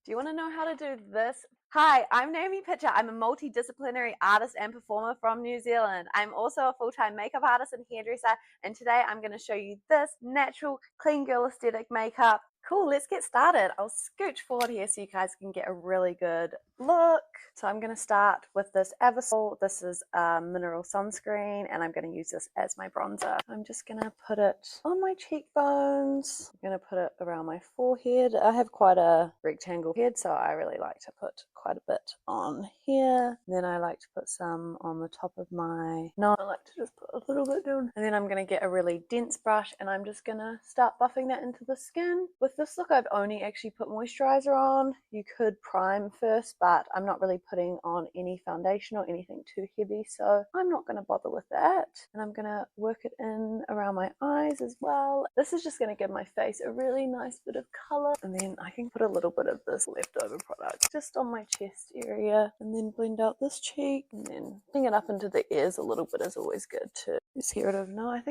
Do you want to know how to do this? Hi, I'm Naomi Pitcher. I'm a multidisciplinary artist and performer from New Zealand. I'm also a full-time makeup artist and hairdresser, and today I'm going to show you this natural, clean girl aesthetic makeup. Cool, let's get started. I'll scooch forward here so you guys can get a really good look. So I'm going to start with this Avasol. This is a mineral sunscreen, and I'm going to use this as my bronzer. I'm just going to put it on my cheekbones. I'm going to put it around my forehead. I have quite a rectangle head, so I really like to put quite a bit on here. And then I like to put some on the top of my nose. I like to just put a little bit down. And then I'm going to get a really dense brush, and I'm just going to start buffing that into the skin. With this look, I've only actually put moisturizer on. You could prime first, but I'm not really putting on any foundation or anything too heavy, so I'm not going to bother with that. And I'm going to work it in around my eyes as well. This is just going to give my face a really nice bit of color. And then I can put a little bit of this leftover product just on my chest area, and then blend out this cheek, and then bring it up into the ears a little bit is always good too. Just get rid of, no, I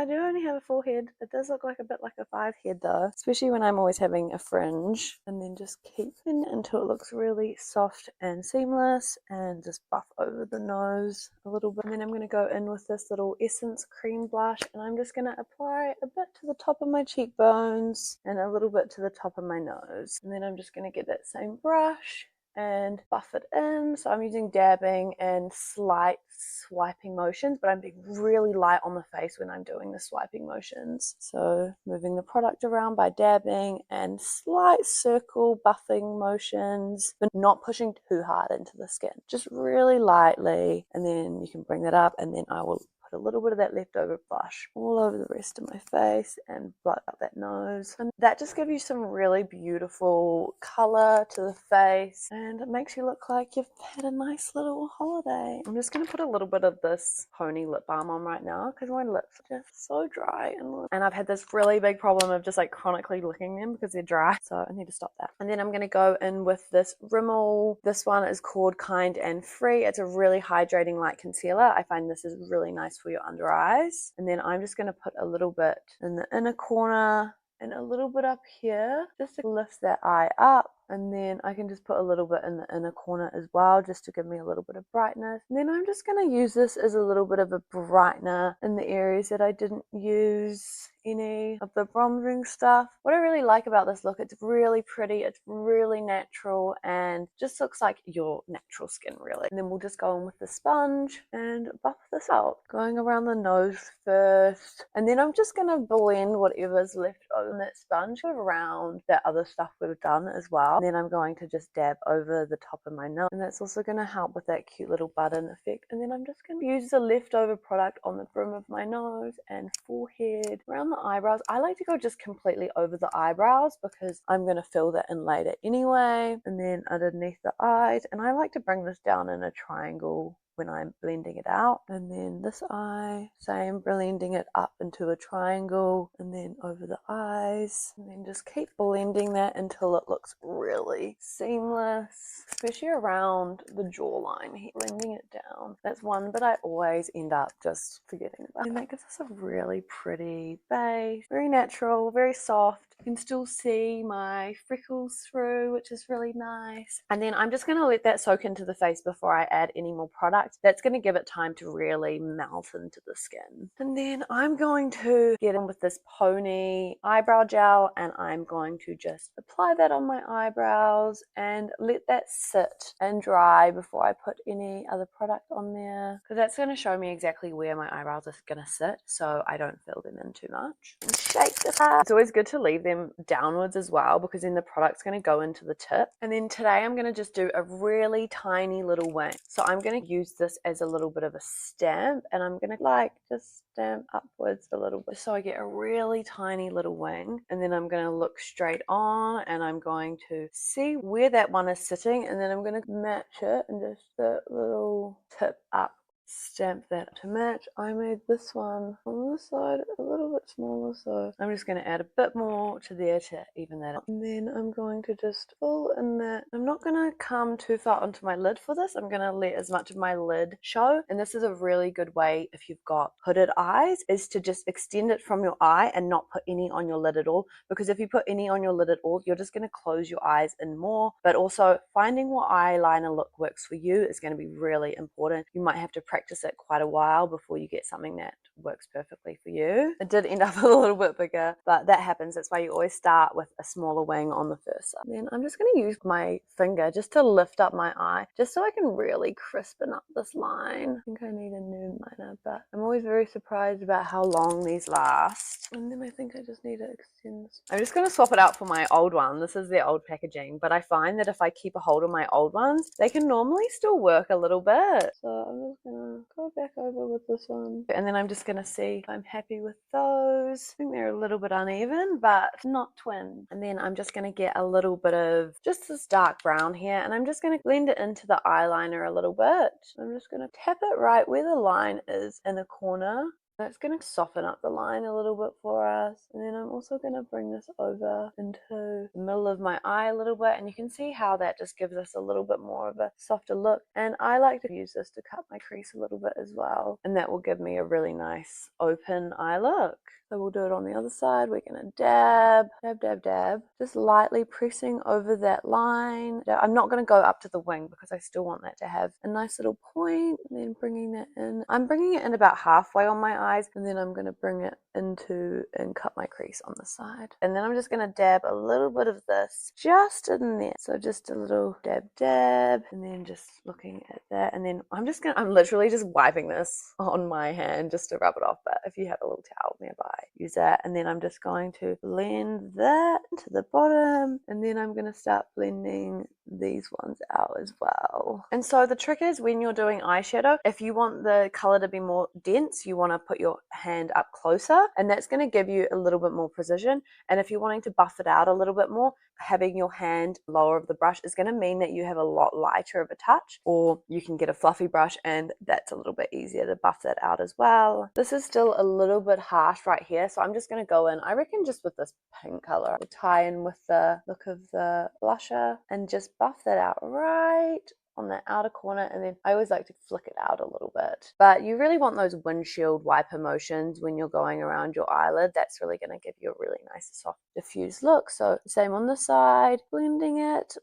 do only have a full head. It does look like a bit like a 5 head though, especially when I'm always having a fringe. And then just keep it until it looks really soft and seamless, and just buff over the nose a little bit. And then I'm going to go in with this little Essence cream blush, and I'm just going to apply a bit to the top of my cheekbones and a little bit to the top of my nose. And then I'm just going to get that same brush and buff it in. So I'm using dabbing and slight swiping motions, but I'm being really light on the face when I'm doing the swiping motions. So moving the product around by dabbing and slight circle buffing motions, but not pushing too hard into the skin, just really lightly. And then you can bring that up, and then I will a little bit of that leftover blush all over the rest of my face and blot out that nose. And that just gives you some really beautiful color to the face, and it makes you look like you've had a nice little holiday. I'm just going to put a little bit of this PONi lip balm on right now because my lips are just so dry, and I've had this really big problem of just like chronically licking them because they're dry, so I need to stop that. And then I'm going to go in with this Rimmel. This one is called Kind and Free. It's a really hydrating light concealer. I find this is really nice for your under eyes. And then I'm just going to put a little bit in the inner corner and a little bit up here just to lift that eye up. And then I can just put a little bit in the inner corner as well, just to give me a little bit of brightness. And then I'm just going to use this as a little bit of a brightener in the areas that I didn't use any of the bronzing stuff. What I really like about this look, it's really pretty, it's really natural, and just looks like your natural skin really. And then we'll just go in with the sponge and buff this out, going around the nose first, and then I'm just going to blend whatever's left over that sponge around that other stuff we've done as well. And then I'm going to just dab over the top of my nose, and that's also going to help with that cute little button effect. And then I'm just going to use the leftover product on the brim of my nose and forehead, around the eyebrows. I like to go just completely over the eyebrows because I'm going to fill that in later anyway. And then underneath the eyes, and I like to bring this down in a triangle when I'm blending it out. And then this eye, same, blending it up into a triangle, and then over the eyes, and then just keep blending that until it looks really seamless, especially around the jawline, blending it down. That's one but I always end up just forgetting about. And that gives us a really pretty base, very natural, very soft. You can still see my freckles through, which is really nice. And then I'm just going to let that soak into the face before I add any more product. That's going to give it time to really melt into the skin. And then I'm going to get in with this PONi eyebrow gel, and I'm going to just apply that on my eyebrows and let that sit and dry before I put any other product on there, because that's going to show me exactly where my eyebrows are going to sit so I don't fill them in too much. And shake this up. It's always good to leave them downwards as well, because then the product's going to go into the tip. And then today I'm going to just do a really tiny little wing. So I'm going to use this as a little bit of a stamp, and I'm going to just stamp upwards a little bit so I get a really tiny little wing. And then I'm going to look straight on, and I'm going to see where that one is sitting, and then I'm going to match it and just the little tip up. stamp that to match. I made this one on this side a little bit smaller, so I'm just going to add a bit more to there to even that up. And then I'm going to just fill in that. I'm not going to come too far onto my lid for this. I'm going to let as much of my lid show, and this is a really good way if you've got hooded eyes, is to just extend it from your eye and not put any on your lid at all, because if you put any on your lid at all, you're just going to close your eyes in more. But also finding what eyeliner look works for you is going to be really important. You might have to practice it quite a while before you get something that works perfectly for you. It did end up a little bit bigger, but that happens. That's why you always start with a smaller wing on the first side. Then I'm just going to use my finger just to lift up my eye, just so I can really crispen up this line. I think I need a new liner, but I'm always very surprised about how long these last. And then I think I just need to extend this. I'm just going to swap it out for my old one. This is their old packaging, but I find that if I keep a hold of my old ones, they can normally still work a little bit. So I'm just going to go back over with this one. And then I'm just going to see if I'm happy with those. I think they're a little bit uneven, but not twin. And then I'm just going to get a little bit of just this dark brown here, and I'm just going to blend it into the eyeliner a little bit. I'm just going to tap it right where the line is in the corner. That's going to soften up the line a little bit for us. And then I'm also going to bring this over into the middle of my eye a little bit, and you can see how that just gives us a little bit more of a softer look. And I like to use this to cut my crease a little bit as well, and that will give me a really nice open eye look. So we'll do it on the other side. We're going to dab, dab, dab, dab, just lightly pressing over that line. I'm not going to go up to the wing because I still want that to have a nice little point, and then bringing that in. I'm bringing it in about halfway on my eyes, and then I'm going to bring it into and cut my crease on the side. And then I'm just going to dab a little bit of this just in there. So just a little dab, dab, and then just looking at that. And then I'm literally just wiping this on my hand just to rub it off. But if you have a little towel nearby, use that. And then I'm just going to blend that to the bottom, and then I'm going to start blending these ones out as well. And so the trick is, when you're doing eyeshadow, if you want the color to be more dense, you want to put your hand up closer, and that's going to give you a little bit more precision. And if you're wanting to buff it out a little bit more, having your hand lower of the brush is going to mean that you have a lot lighter of a touch, or you can get a fluffy brush and that's a little bit easier to buff that out as well. This is still a little bit harsh right here, so I'm just going to go in, I reckon, just with this pink color. We'll tie in with the look of the blusher and just buff that out right on the outer corner, and then I always like to flick it out a little bit. But you really want those windshield wiper motions when you're going around your eyelid. That's really going to give you a really nice soft diffused look. So same on the side, blending it.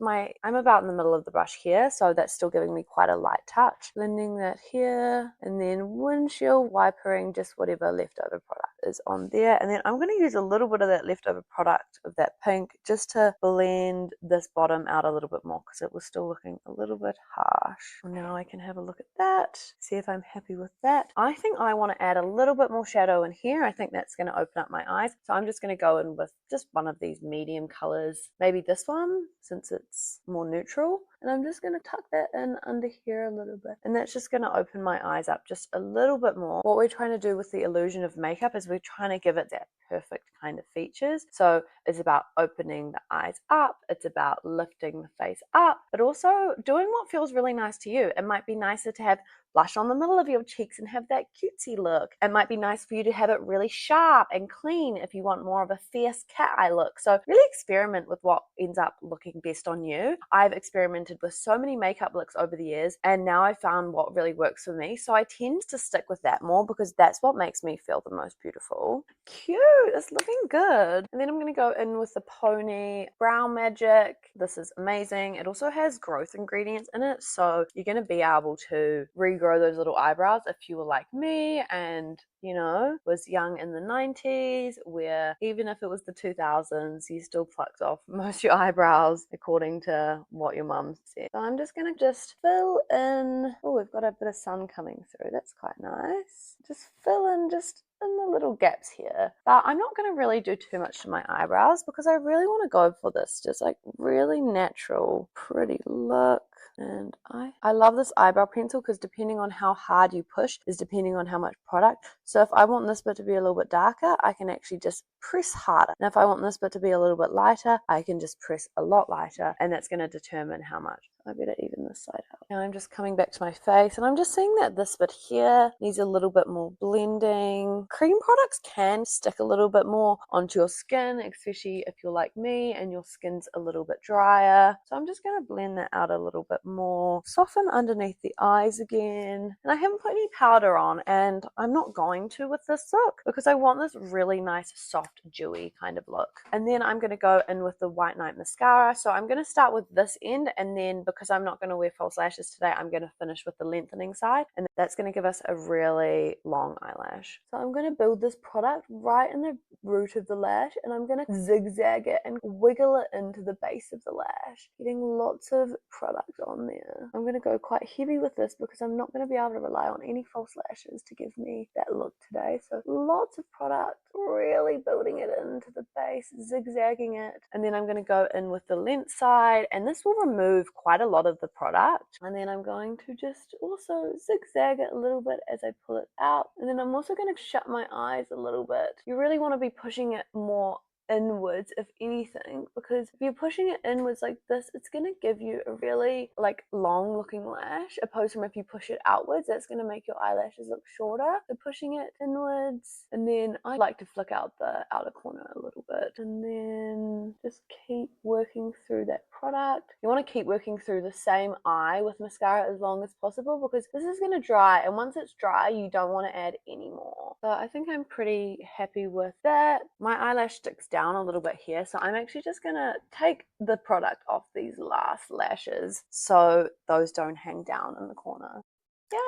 I'm about in the middle of the brush here, so that's still giving me quite a light touch. Blending that here, and then windshield wipering just whatever leftover product is on there. And then I'm going to use a little bit of that leftover product of that pink just to blend this bottom out a little bit more, because it was still looking a little bit harsh. Well, now I can have a look at that, see if I'm happy with that. I think I want to add a little bit more shadow in here. I think that's going to open up my eyes. So I'm just going to go in with just one of these medium colors, maybe this one since it's more neutral. And I'm just going to tuck that in under here a little bit. And that's just going to open my eyes up just a little bit more. What we're trying to do with the illusion of makeup is we're trying to give it that perfect kind of features. So it's about opening the eyes up. It's about lifting the face up, but also doing what feels really nice to you. It might be nicer to have blush on the middle of your cheeks and have that cutesy look. It might be nice for you to have it really sharp and clean if you want more of a fierce cat eye look. So really experiment with what ends up looking best on you. I've experimented with so many makeup looks over the years, and now I found what really works for me. So I tend to stick with that more because that's what makes me feel the most beautiful. Cute, it's looking good. And then I'm going to go in with the PONi Brow Magic. This is amazing. It also has growth ingredients in it, so you're going to be able to regrow those little eyebrows if you were like me and, you know, was young in the 90s, where even if it was the 2000s, you still plucked off most of your eyebrows according to what your mum said. So I'm just going to just fill in. Oh, we've got a bit of sun coming through. That's quite nice. Just fill in just in the little gaps here. But I'm not going to really do too much to my eyebrows because I really want to go for this just like really natural, pretty look. And I love this eyebrow pencil because depending on how hard you push is depending on how much product. So if I want this bit to be a little bit darker, I can actually just press harder. And if I want this bit to be a little bit lighter, I can just press a lot lighter, and that's going to determine how much. I better even this side out. Now I'm just coming back to my face, and I'm just seeing that this bit here needs a little bit more blending. Cream products can stick a little bit more onto your skin, especially if you're like me and your skin's a little bit drier. So I'm just going to blend that out a little bit more. Soften underneath the eyes again. And I haven't put any powder on, and I'm not going to with this look because I want this really nice, soft, dewy kind of look. And then I'm going to go in with the White Night Mascara. So I'm going to start with this end, and then because I'm not going to wear false lashes today, I'm going to finish with the lengthening side, and that's going to give us a really long eyelash. So I'm going to build this product right in the root of the lash, and I'm going to zigzag it and wiggle it into the base of the lash, getting lots of product on there. I'm going to go quite heavy with this because I'm not going to be able to rely on any false lashes to give me that look today. So lots of product, really building it into the base, zigzagging it, and then I'm going to go in with the length side, and this will remove quite a lot of the product. And then I'm going to just also zigzag it a little bit as I pull it out, and then I'm also going to shut my eyes a little bit. You really want to be pushing it more inwards if anything, because if you're pushing it inwards like this, it's going to give you a really like long looking lash, opposed from if you push it outwards, that's going to make your eyelashes look shorter. So pushing it inwards, and then I like to flick out the outer corner a little bit, and then just keep working through that product. You want to keep working through the same eye with mascara as long as possible because this is going to dry, and once it's dry you don't want to add any more. So I think I'm pretty happy with that. My eyelash sticks down a little bit here, so I'm actually just gonna take the product off these last lashes so those don't hang down in the corner.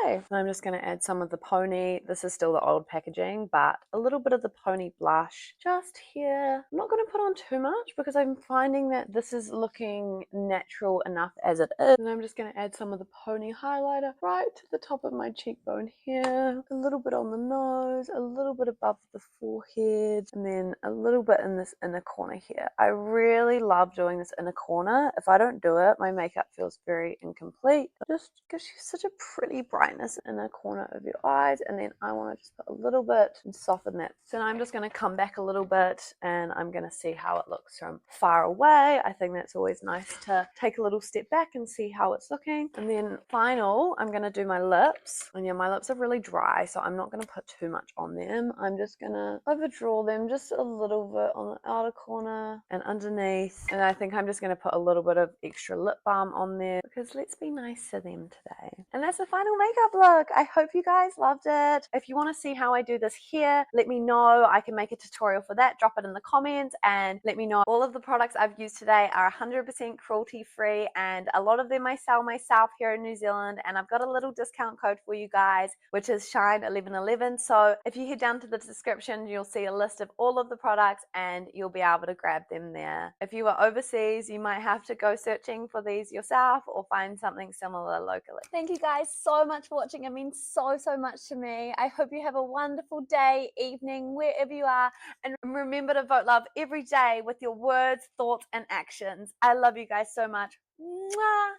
Yay! I'm just going to add some of the PONi. This is still the old packaging, but a little bit of the PONi blush just here. I'm not going to put on too much because I'm finding that this is looking natural enough as it is. And I'm just going to add some of the PONi highlighter right to the top of my cheekbone here. A little bit on the nose, a little bit above the forehead, and then a little bit in this inner corner here. I really love doing this inner corner. If I don't do it, my makeup feels very incomplete. It just gives you such a pretty brightness in the corner of your eyes, and then I want to just put a little bit and soften that. So now I'm just going to come back a little bit, and I'm going to see how it looks from far away. I think that's always nice to take a little step back and see how it's looking. And then final, I'm going to do my lips, and yeah, my lips are really dry, so I'm not going to put too much on them. I'm just going to overdraw them just a little bit on the outer corner and underneath, and I think I'm just going to put a little bit of extra lip balm on there because let's be nice to them today. And that's the final makeup look. I hope you guys loved it. If you want to see how I do this here, let me know. I can make a tutorial for that. Drop it in the comments and let me know. All of the products I've used today are 100% cruelty free, and a lot of them I sell myself here in New Zealand, and I've got a little discount code for you guys, which is SHINE1111. So if you head down to the description, you'll see a list of all of the products and you'll be able to grab them there. If you are overseas, you might have to go searching for these yourself or find something similar locally. Thank you guys so much for watching. It means so much to me. I hope you have a wonderful day, evening, wherever you are, and remember to vote love every day with your words, thoughts, and actions. I love you guys so much. Mwah!